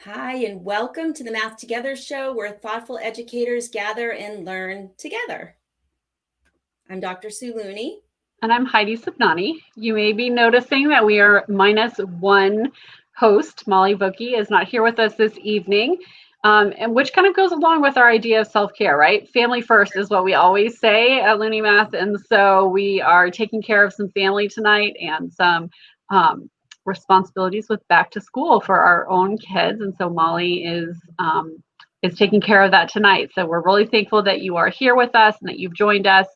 Hi, and welcome to the Math Together show where thoughtful educators gather and learn together. I'm Dr. Sue Looney. And I'm Heidi Subnani. You may be noticing that we are minus one host. Molly Vokey is not here with us this evening, and which kind of goes along with our idea of self-care, right? Family first is what we always say at Looney Math, and so we are taking care of some family tonight and some responsibilities with back to school for our own kids, and so Molly is taking care of that tonight. So we're really thankful that you are here with us and that you've joined us,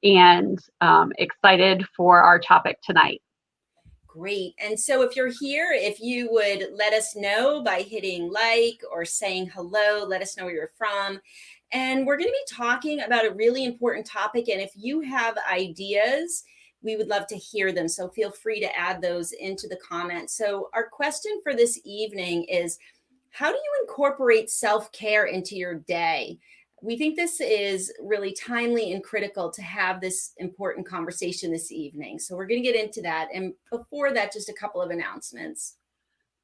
and excited for our topic tonight. Great. And so if you're here, if you would let us know by hitting like or saying hello, let us know where you're from. And we're going to be talking about a really important topic. And if you have ideas, we would love to hear them. So feel free to add those into the comments. So our question for this evening is, how do you incorporate self-care into your day? We think this is really timely and critical to have this important conversation this evening. So we're going to get into that. And before that, just a couple of announcements.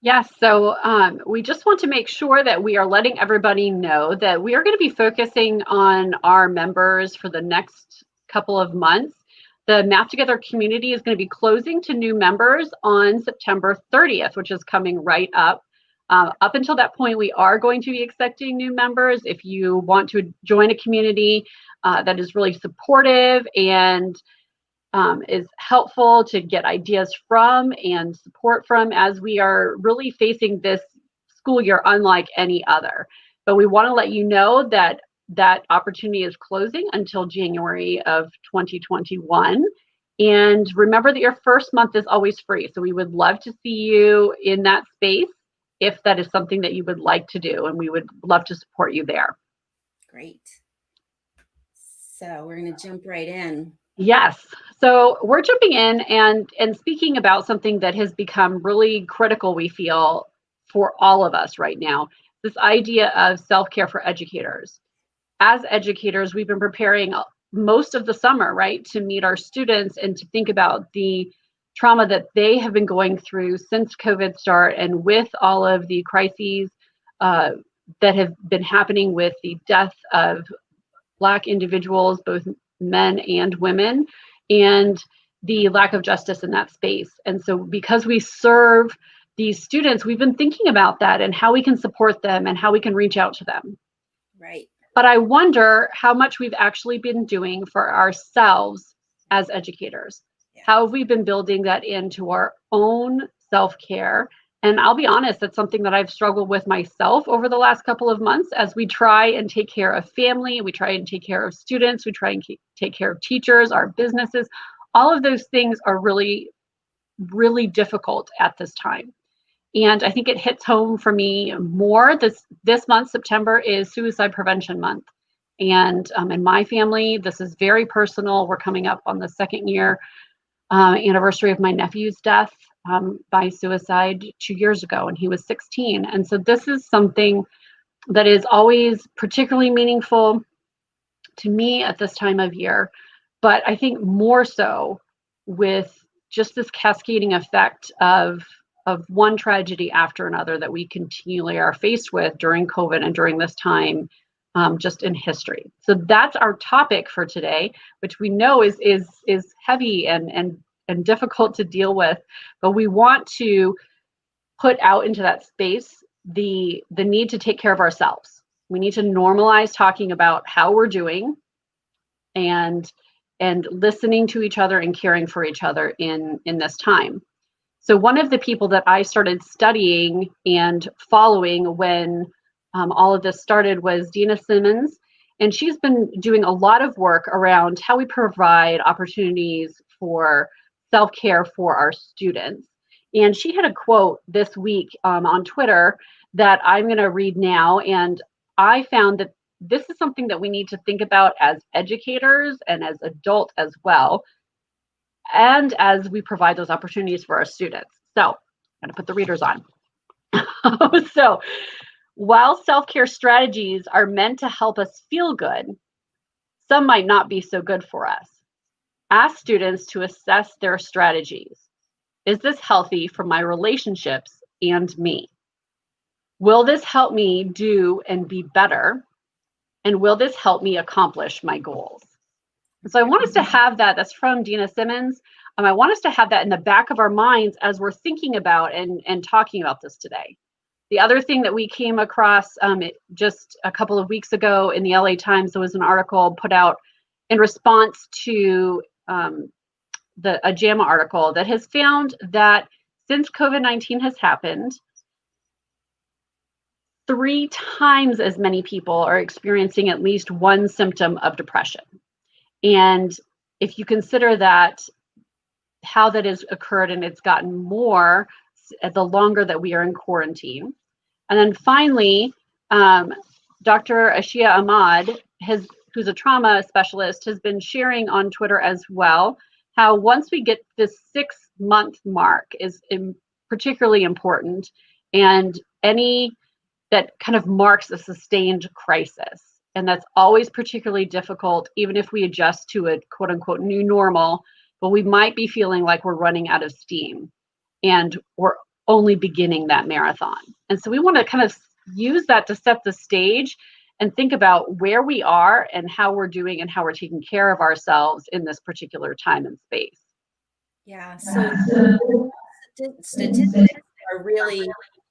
Yes, so we just want to make sure that we are letting everybody know that we are going to be focusing on our members for the next couple of months. The Math Together community is going to be closing to new members on September 30th, which is coming right up. Up until that point, we are going to be accepting new members. If you want to join a community that is really supportive and is helpful to get ideas from and support from, as we are really facing this school year unlike any other. But we want to let you know that that opportunity is closing until January of 2021. And remember that your first month is always free. So we would love to see you in that space if that is something that you would like to do, and we would love to support you there. Great. So we're going to jump right in. Yes. So we're jumping in and speaking about something that has become really critical, we feel, for all of us right now, this idea of self-care for educators. As educators, we've been preparing most of the summer, right, to meet our students and to think about the trauma that they have been going through since COVID start, and with all of the crises that have been happening with the death of Black individuals, both men and women, and the lack of justice in that space. And so because we serve these students, we've been thinking about that and how we can support them and how we can reach out to them. Right. But I wonder how much we've actually been doing for ourselves as educators. Yeah. How have we been building that into our own self-care? And I'll be honest, that's something that I've struggled with myself over the last couple of months as we try and take care of family, we try and take care of students, we try and take care of teachers, our businesses. All of those things are really, really difficult at this time. And I think it hits home for me more. This month, September, is Suicide Prevention Month. And in my family, this is very personal. We're coming up on the second year anniversary of my nephew's death by suicide 2 years ago, and he was 16. And so this is something that is always particularly meaningful to me at this time of year, but I think more so with just this cascading effect of one tragedy after another that we continually are faced with during COVID and during this time, just in history. So that's our topic for today, which we know is heavy and difficult to deal with, but we want to put out into that space the need to take care of ourselves. We need to normalize talking about how we're doing and listening to each other and caring for each other in this time. So one of the people that I started studying and following when all of this started was Dina Simmons, and she's been doing a lot of work around how we provide opportunities for self-care for our students. And she had a quote this week on Twitter that I'm going to read now, and I found that this is something that we need to think about as educators and as adults as well, and as we provide those opportunities for our students. So I'm going to put the readers on. So while self-care strategies are meant to help us feel good, some might not be so good for us. Ask students to assess their strategies. Is this healthy for my relationships and me? Will this help me do and be better? And will this help me accomplish my goals? So I want us to have that. That's from Dina Simmons. I want us to have that in the back of our minds as we're thinking about and talking about this today. The other thing that we came across just a couple of weeks ago in the LA Times, there was an article put out in response to a JAMA article that has found that since COVID-19 has happened, 3 times as many people are experiencing at least one symptom of depression. And if you consider that, how that has occurred, and it's gotten more the longer that we are in quarantine. And then finally, Dr. Ashia Ahmad, who's a trauma specialist, has been sharing on Twitter as well, how once we get this 6-month mark is particularly important, and that kind of marks a sustained crisis. And that's always particularly difficult, even if we adjust to a quote unquote new normal, but we might be feeling like we're running out of steam and we're only beginning that marathon. And so we want to kind of use that to set the stage and think about where we are and how we're doing and how we're taking care of ourselves in this particular time and space. Yeah, so statistics are really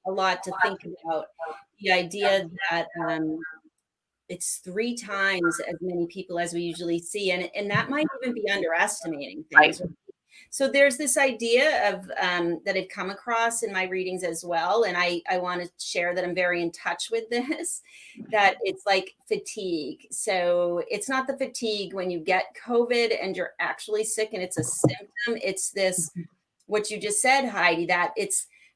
a lot to think about. The idea that it's 3 times as many people as we usually see, and that might even be underestimating things. Right. So there's this idea of that I've come across in my readings as well, and I want to share that I'm very in touch with this, that it's like fatigue. So it's not the fatigue when you get COVID and you're actually sick and it's a symptom. It's this, what you just said, Heidi, that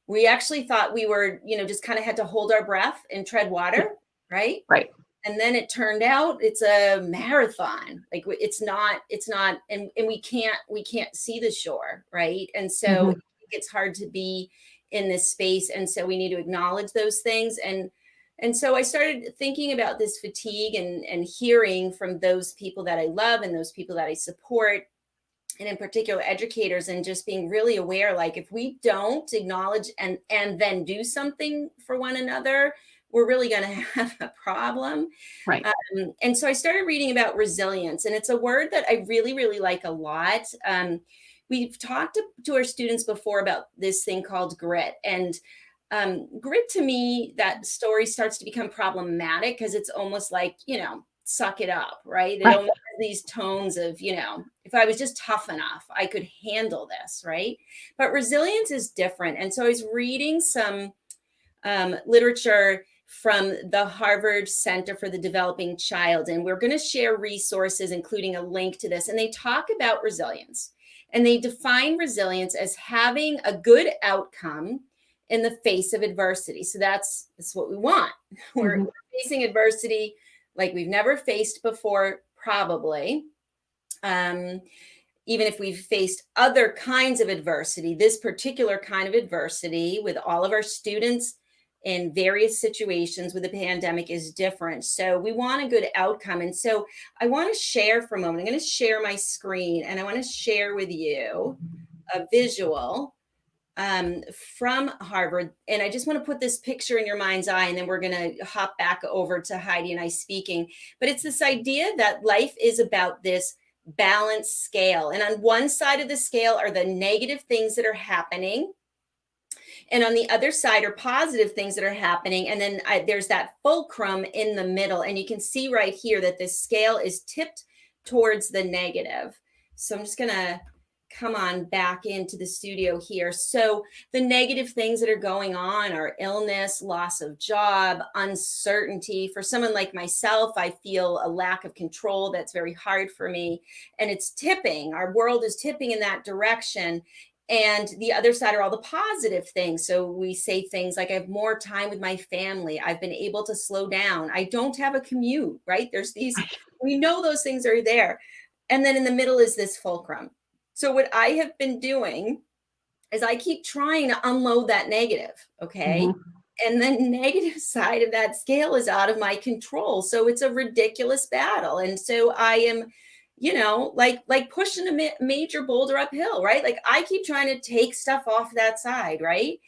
we actually thought we were, just kind of had to hold our breath and tread water, right? Right. And then it turned out it's a marathon. Like it's not, and we can't see the shore, right? And so it's hard to be in this space. And so we need to acknowledge those things. And so I started thinking about this fatigue and hearing from those people that I love and those people that I support, and in particular educators, and just being really aware, like if we don't acknowledge and then do something for one another, we're really going to have a problem. Right. And so I started reading about resilience, and it's a word that I really, really like a lot. We've talked to our students before about this thing called grit, and grit, to me, that story starts to become problematic because it's almost like, suck it up, right? It almost has these tones of, if I was just tough enough, I could handle this, right? But resilience is different. And so I was reading some literature from the Harvard Center for the Developing Child, and we're going to share resources, including a link to this. And they talk about resilience, and they define resilience as having a good outcome in the face of adversity. So that's what we want. We're facing adversity like we've never faced before, probably. Even if we've faced other kinds of adversity, this particular kind of adversity with all of our students in various situations with the pandemic is different. So we want a good outcome. And so I want to share for a moment. I'm going to share my screen, and I want to share with you a visual from Harvard. And I just want to put this picture in your mind's eye, and then we're going to hop back over to Heidi and I speaking. But it's this idea that life is about this balanced scale. And on one side of the scale are the negative things that are happening, and on the other side are positive things that are happening. And then there's that fulcrum in the middle. And you can see right here that the scale is tipped towards the negative. So I'm just going to come on back into the studio here. So the negative things that are going on are illness, loss of job, uncertainty. For someone like myself, I feel a lack of control. That's very hard for me. And it's tipping. Our world is tipping in that direction. And the other side are all the positive things. So we say things like, I have more time with my family. I've been able to slow down. I don't have a commute, right? There's these, we know those things are there. And then in the middle is this fulcrum. So what I have been doing is I keep trying to unload that negative, okay? And the negative side of that scale is out of my control. So it's a ridiculous battle. And so I am, like pushing a major boulder uphill, right? Like I keep trying to take stuff off that side, right?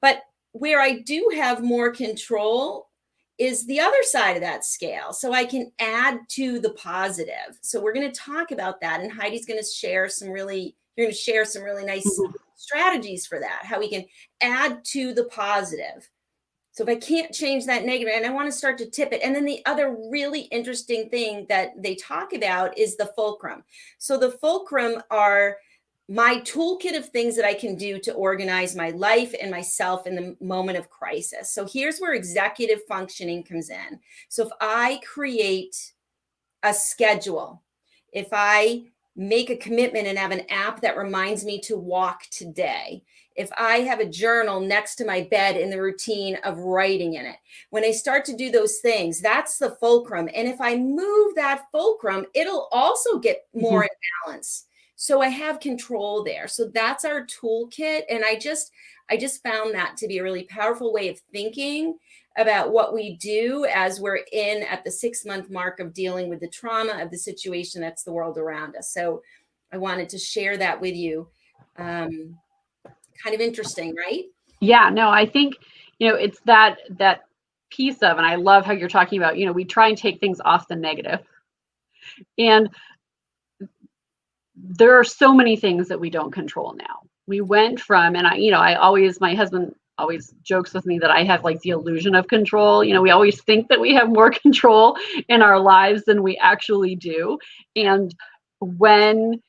But where I do have more control is the other side of that scale. So I can add to the positive. So we're going to talk about that. And Heidi's going to share you're going to share some really nice Mhm. strategies for that, how we can add to the positive. So if I can't change that negative and I want to start to tip it. And then the other really interesting thing that they talk about is the fulcrum. So the fulcrum are my toolkit of things that I can do to organize my life and myself in the moment of crisis. So here's where executive functioning comes in. So if I create a schedule, if I make a commitment and have an app that reminds me to walk today, if I have a journal next to my bed in the routine of writing in it, when I start to do those things, that's the fulcrum. And if I move that fulcrum, it'll also get more in balance. So I have control there. So that's our toolkit. And I just found that to be a really powerful way of thinking about what we do as we're in at the 6-month mark of dealing with the trauma of the situation that's the world around us. So I wanted to share that with you. Kind of interesting, right? Yeah, no, I think, it's that piece of, and I love how you're talking about, we try and take things off the negative. And there are so many things that we don't control now. We went from, and my husband always jokes with me that I have like the illusion of control. We always think that we have more control in our lives than we actually do. And when,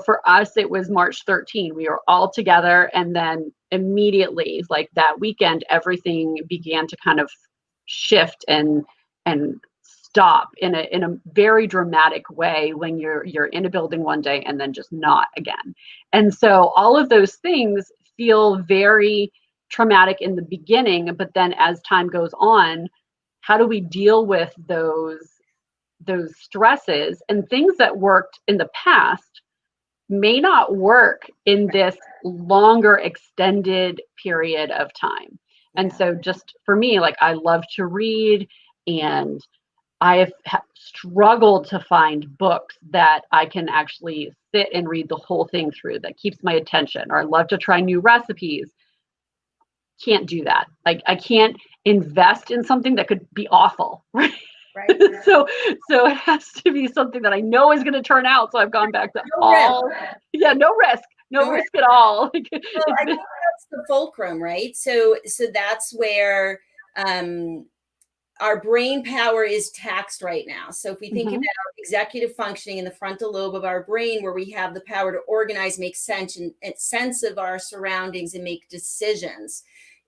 for us, it was March 13, we were all together. And then immediately, like that weekend, everything began to kind of shift and stop in a very dramatic way when you're in a building one day and then just not again. And so all of those things feel very traumatic in the beginning, but then as time goes on, how do we deal with those stresses? And things that worked in the past may not work in this longer extended period of time. And so just for me, like, I love to read, and I have struggled to find books that I can actually sit and read the whole thing through that keeps my attention. Or I love to try new recipes. Can't do that. Like, I can't invest in something that could be awful, right? Right. So it has to be something that I know is going to turn out. So I've gone back to no risk at all. Well, I think that's the fulcrum, right? So that's where our brain power is taxed right now. So if we think about executive functioning in the frontal lobe of our brain, where we have the power to organize, make sense of our surroundings and make decisions,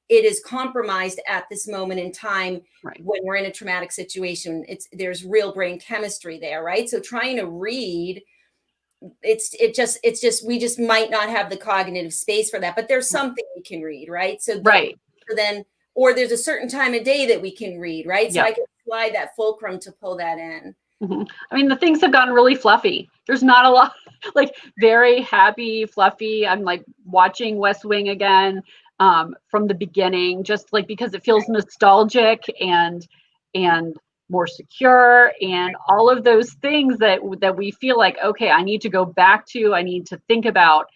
it is compromised at this moment in time. Right. When we're in a traumatic situation. There's real brain chemistry there, right? So trying to read, we just might not have the cognitive space for that, but there's something we can read, right? So then, or there's a certain time of day that we can read, right? So I can slide that fulcrum to pull that in. I mean, the things have gotten really fluffy. There's not a lot, like, very happy, fluffy. I'm like watching West Wing again from the beginning, just like because it feels nostalgic and more secure, and all of those things that we feel like, okay, I need to go back to, I need to think about.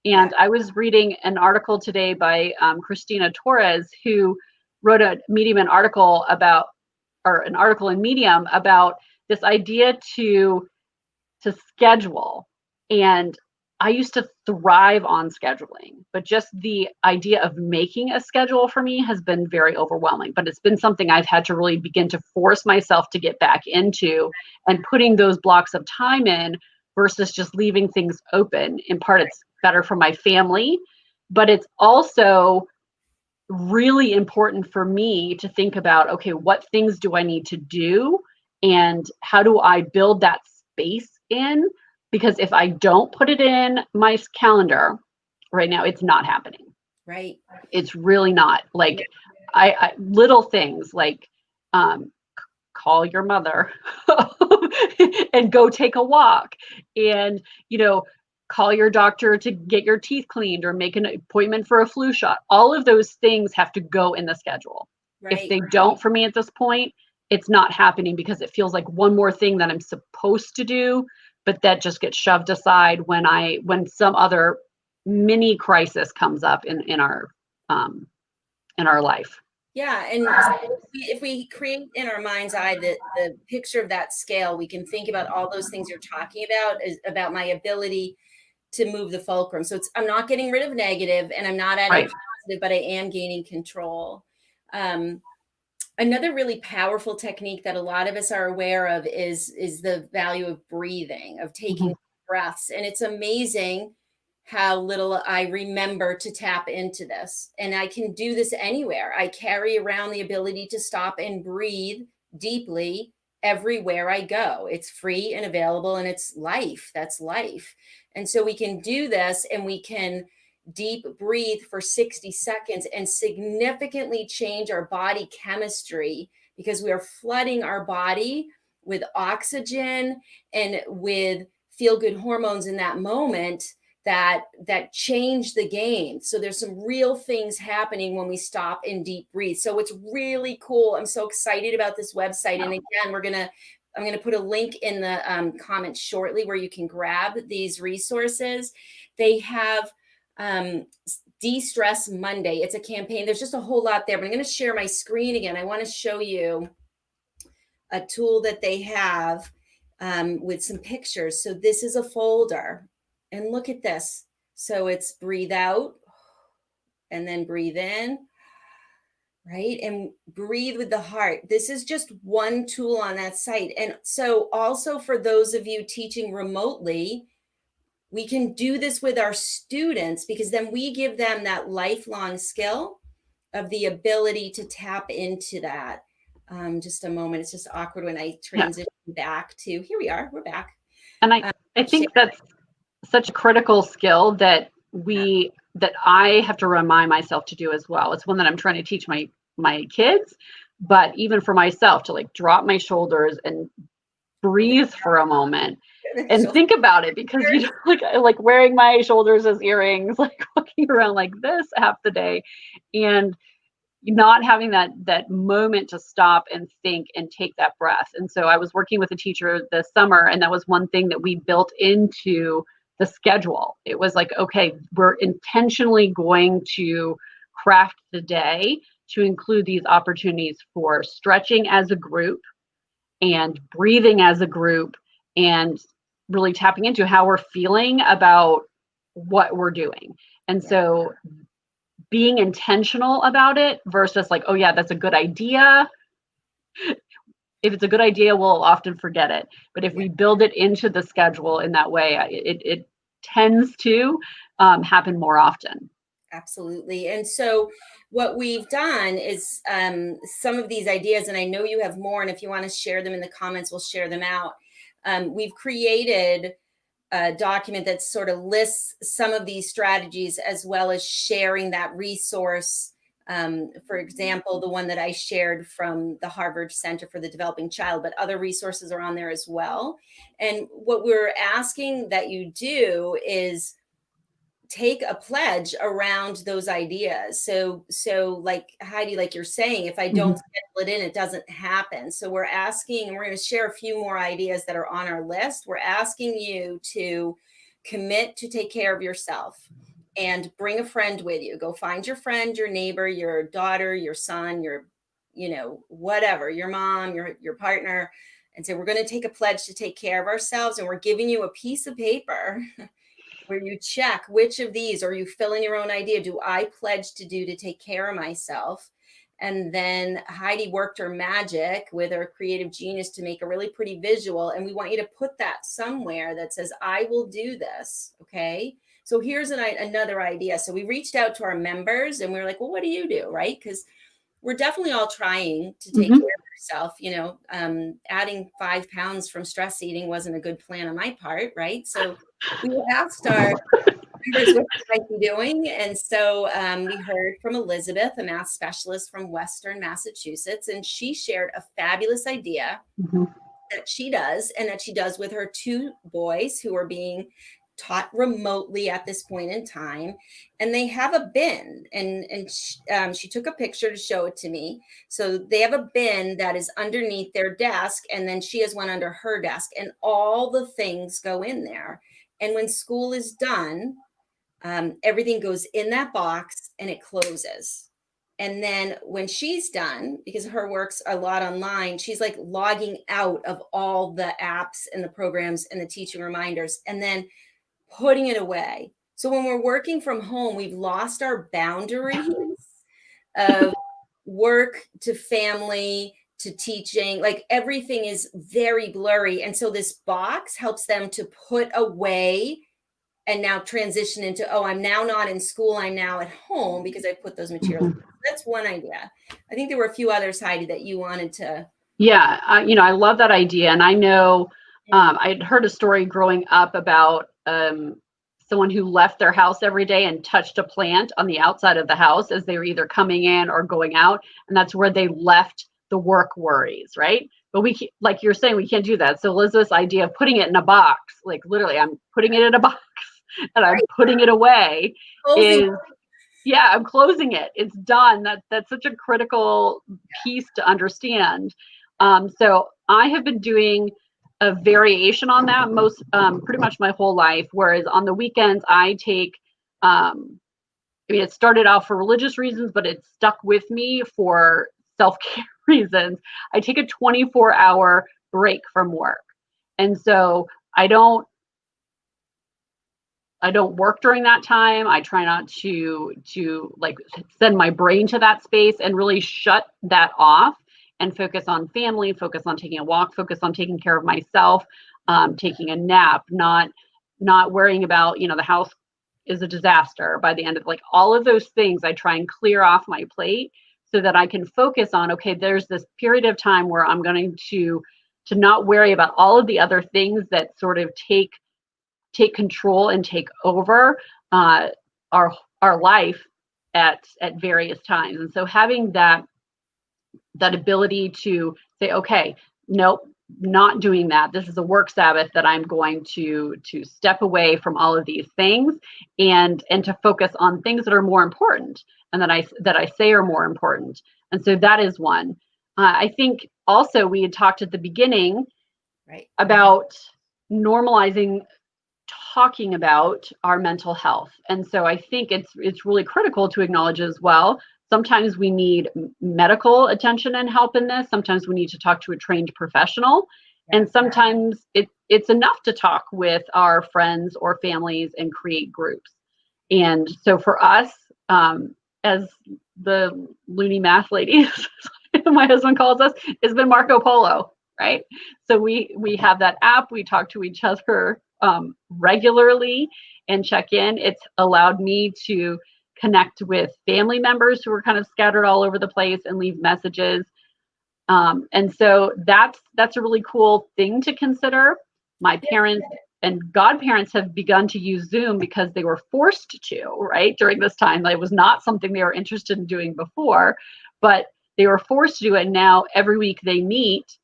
And I was reading an article today by Christina Torres, who wrote an article in Medium about this idea to schedule. And I used to thrive on scheduling, but just the idea of making a schedule for me has been very overwhelming. But it's been something I've had to really begin to force myself to get back into, and putting those blocks of time in versus just leaving things open. In part, it's better for my family, but it's also really important for me to think about, okay, what things do I need to do, and how do I build that space in? Because if I don't put it in my calendar right now, it's not happening. Right. It's really not. Like, I little things like call your mother and go take a walk, and call your doctor to get your teeth cleaned, or make an appointment for a flu shot. All of those things have to go in the schedule. If they don't, for me at this point, it's not happening, because it feels like one more thing that I'm supposed to do, but that just gets shoved aside when some other mini crisis comes up in our in our life. Yeah, and if we create in our mind's eye the picture of that scale, we can think about all those things you're talking about, is about my ability to move the fulcrum. So I'm not getting rid of negative and I'm not adding Right. positive, but I am gaining control. Another really powerful technique that a lot of us are aware of is the value of breathing, of taking breaths. And it's amazing how little I remember to tap into this. And I can do this anywhere. I carry around the ability to stop and breathe deeply everywhere I go. It's free and available, and it's life. That's life. And so we can do this, and we can deep breathe for 60 seconds and significantly change our body chemistry, because we are flooding our body with oxygen and with feel good hormones in that moment that change the game. So there's some real things happening when we stop and deep breathe. So it's really cool. I'm so excited about this website. And again, I'm going to put a link in the comments shortly where you can grab these resources. They have De-Stress Monday. It's a campaign. There's just a whole lot there, but I'm going to share my screen again. I want to show you a tool that they have with some pictures. So this is a folder, and look at this. So it's breathe out and then breathe in, right? And breathe with the heart. This is just one tool on that site. And so also for those of you teaching remotely, we can do this with our students, because then we give them that lifelong skill of the ability to tap into that. Just a moment. It's just awkward when I transition back to, here we are, we're back. And I think that's such a critical skill that I have to remind myself to do as well. It's one that I'm trying to teach my kids, but even for myself, to like drop my shoulders and breathe for a moment and think about it, because you know, like wearing my shoulders as earrings, like walking around like this half the day, and not having that moment to stop and think and take that breath. And so I was working with a teacher this summer, and that was one thing that we built into the schedule. It was like, okay, we're intentionally going to craft the day to include these opportunities for stretching as a group and breathing as a group, and really tapping into how we're feeling about what we're doing. And so being intentional about it versus like, oh yeah, that's a good idea. If it's a good idea, we'll often forget it. But if we build it into the schedule in that way, it tends to happen more often. Absolutely. And so what we've done is some of these ideas, and I know you have more, and if you want to share them in the comments, we'll share them out. We've created a document that sort of lists some of these strategies, as well as sharing that resource. For example, the one that I shared from the Harvard Center for the Developing Child, but other resources are on there as well. And what we're asking that you do is take a pledge around those ideas. So like Heidi, like you're saying, if I don't schedule it in, it doesn't happen. So we're asking, and we're going to share a few more ideas that are on our list. We're asking you to commit to take care of yourself and bring a friend with you. Go find your friend, your neighbor, your daughter, your son, your, whatever, your mom, your partner, and say, we're going to take a pledge to take care of ourselves. And we're giving you a piece of paper where you check which of these, or you fill in your own idea, do I pledge to do to take care of myself? And then Heidi worked her magic with her creative genius to make a really pretty visual. And we want you to put that somewhere that says, I will do this. Okay. So here's another idea. So we reached out to our members and we were like, well, what do you do? Right. Because we're definitely all trying to take care of yourself. Adding 5 pounds from stress eating wasn't a good plan on my part. Right. So we asked our members what they might be doing. And so we heard from Elizabeth, a math specialist from Western Massachusetts, and she shared a fabulous idea that she does, and that she does with her 2 boys who are being taught remotely at this point in time. And they have a bin, and she took a picture to show it to me. So they have a bin that is underneath their desk, and then she has one under her desk, and all the things go in there. And when school is done, everything goes in that box and it closes. And then when she's done, because her work's a lot online, she's like logging out of all the apps and the programs and the teaching reminders and then putting it away. So when we're working from home, we've lost our boundaries of work to family to teaching. Like everything is very blurry. And so this box helps them to put away and now transition into, oh, I'm now not in school, I'm now at home because I put those materials. Mhm. That's one idea. I think there were a few others, Heidi, that you wanted to. Yeah, I love that idea. And I know I'd heard a story growing up about someone who left their house every day and touched a plant on the outside of the house as they were either coming in or going out. And that's where they left the work worries, right? But like you're saying, we can't do that. So Elizabeth's idea of putting it in a box, like literally, I'm putting it in a box and I'm putting it away Closing. is, yeah, I'm closing it. It's done. That's such a critical piece to understand. So I have been doing a variation on that pretty much my whole life. Whereas on the weekends, I take, it started out for religious reasons, but it stuck with me for self-care reasons. I take a 24-hour break from work. And so I don't work during that time. I try not to like send my brain to that space and really shut that off and focus on family, focus on taking a walk, focus on taking care of myself, taking a nap, not worrying about, the house is a disaster by the end of, like, all of those things. I try and clear off my plate so that I can focus on, okay, there's this period of time where I'm going to not worry about all of the other things that sort of take control and take over our life at various times. And so having that ability to say, okay, nope, not doing that. This is a work Sabbath that I'm going to step away from all of these things and to focus on things that are more important and that I say are more important. And so that is one. I think also we had talked at the beginning about normalizing talking about our mental health. And so I think it's really critical to acknowledge as well. Sometimes we need medical attention and help in this. Sometimes we need to talk to a trained professional. And sometimes it's enough to talk with our friends or families and create groups. And so for us, as the Looney Math ladies, my husband calls us, it's been Marco Polo, right? So we have that app. We talk to each other regularly and check in. It's allowed me to connect with family members who are kind of scattered all over the place and leave messages. And so that's a really cool thing to consider. My parents and godparents have begun to use Zoom because they were forced to, right, during this time. It was not something they were interested in doing before, but they were forced to do it. Now every week they meet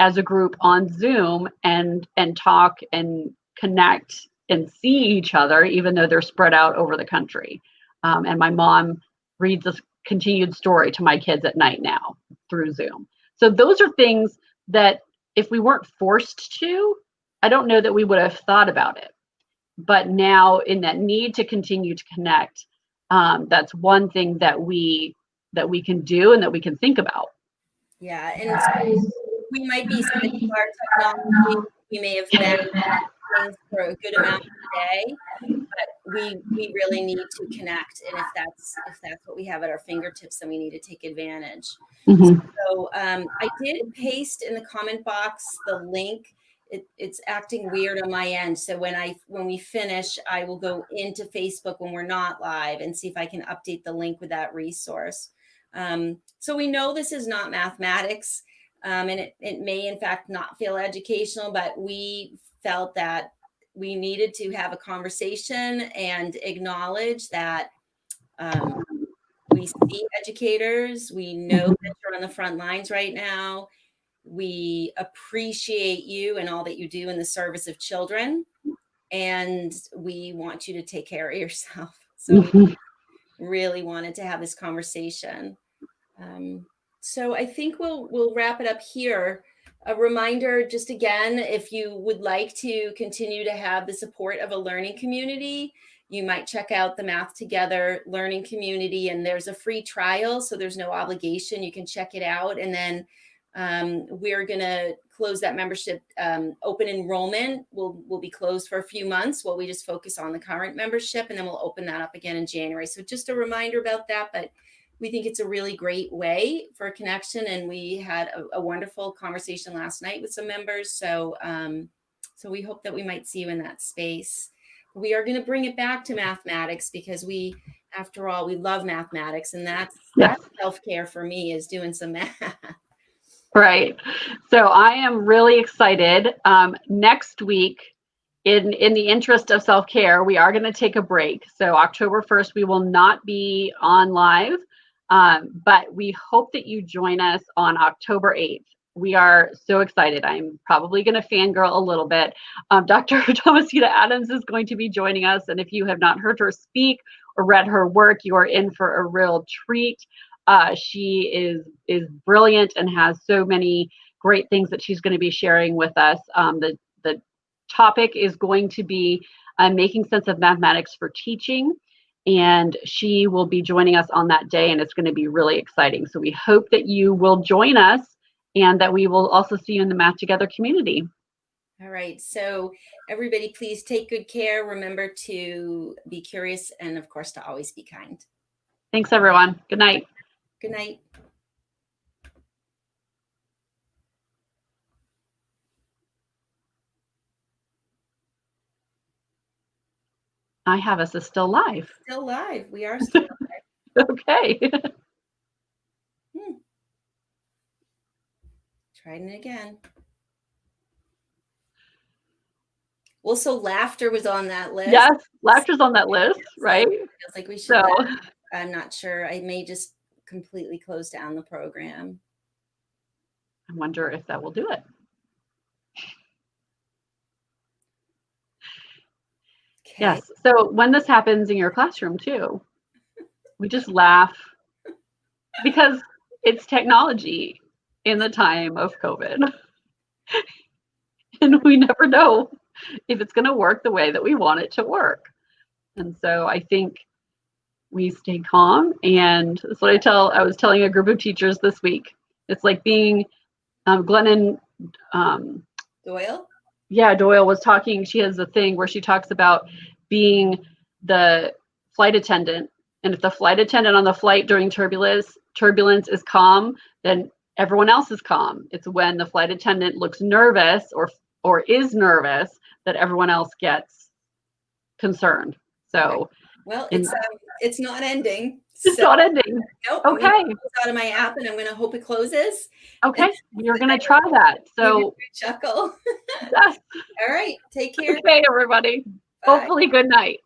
as a group on Zoom and talk and connect and see each other, even though they're spread out over the country. And my mom reads a continued story to my kids at night now through Zoom. So those are things that if we weren't forced to, I don't know that we would have thought about it. But now in that need to continue to connect, that's one thing that we can do and that we can think about. Yeah, and so we might be spending our technology. We may have been things for a good amount of the day, but we really need to connect. And if that's what we have at our fingertips, then we need to take advantage. Mm-hmm. So I did paste in the comment box the link. It's acting weird on my end. So when we finish, I will go into Facebook when we're not live and see if I can update the link with that resource. So we know this is not mathematics, and it may in fact not feel educational, but we felt that we needed to have a conversation and acknowledge that we see educators. We know that you're on the front lines right now. We appreciate you and all that you do in the service of children. And we want you to take care of yourself. So we really wanted to have this conversation. So I think we'll wrap it up here. A reminder, just again, if you would like to continue to have the support of a learning community, you might check out the Math Together learning community, and there's a free trial, so there's no obligation. You can check it out, and then we're going to close that membership. Open enrollment will be closed for a few months while we just focus on the current membership, and then we'll open that up again in January. So just a reminder about that, but we think it's a really great way for a connection, and we had a wonderful conversation last night with some members. So so we hope that we might see you in that space. We are going to bring it back to mathematics because after all, we love mathematics, and that's self-care for me, is doing some math. Right. So I am really excited. Next week, in the interest of self-care, we are going to take a break. So October 1st, we will not be on live, but we hope that you join us on October 8th. We are so excited. I'm probably going to fangirl a little bit. Dr. Thomasita Adams is going to be joining us. And if you have not heard her speak or read her work, you are in for a real treat. She is brilliant and has so many great things that she's going to be sharing with us. The topic is going to be making sense of mathematics for teaching. And she will be joining us on that day, and it's going to be really exciting. So we hope that you will join us, and that we will also see you in the Math Together community. All right. So everybody, please take good care. Remember to be curious, and of course, to always be kind. Thanks, everyone. Good night. Good night. I have us as still live. Still live. We are still live. Okay. Trying it again. Well, so laughter was on that list. Yes, laughter's on that list, right? Feels like we should. So, I'm not sure. I may just completely close down the program. I wonder if that will do it. Okay. Yes. So when this happens in your classroom too, we just laugh because it's technology in the time of COVID. And we never know if it's going to work the way that we want it to work. And so I think we stay calm. And that's what I was telling a group of teachers this week. It's like being Glennon Doyle. Yeah, Doyle was talking. She has a thing where she talks about being the flight attendant. And if the flight attendant on the flight during turbulence is calm, then everyone else is calm. It's when the flight attendant looks nervous or is nervous that everyone else gets concerned. So, well, it's not ending. It's not ending. Nope. Okay. I'm gonna close out of my app, and I'm going to hope it closes. Okay. You're going to try that. So chuckle. Yes. All right. Take care. Okay, everybody. Bye. Hopefully, good night.